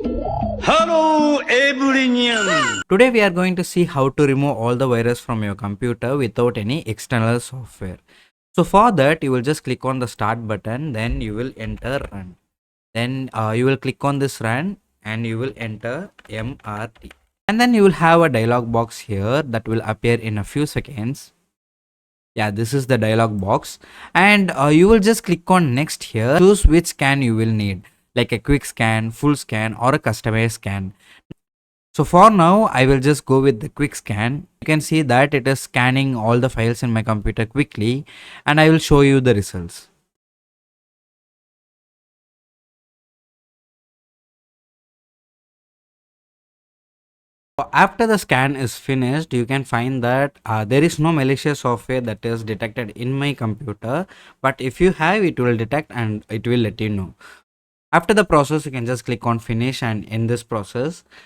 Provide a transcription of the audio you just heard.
Hello everyone! Today we are going to see how to remove all the virus from your computer without any external software. So for that you will just click on the start button, then you will enter run. Then you will click on this run and you will enter MRT. And then you will have a dialog box here that will appear in a few seconds. Yeah, this is the dialog box, and you will just click on next here. Choose which scan you will need, like a quick scan, full scan, or a customized scan. So for now, I will just go with the quick scan. You can see that it is scanning all the files in my computer quickly, and I will show you the results. After the scan is finished, you can find that there is no malicious software that is detected in my computer, but if you have, it will detect and it will let you know. After the process, you can just click on finish and end this process.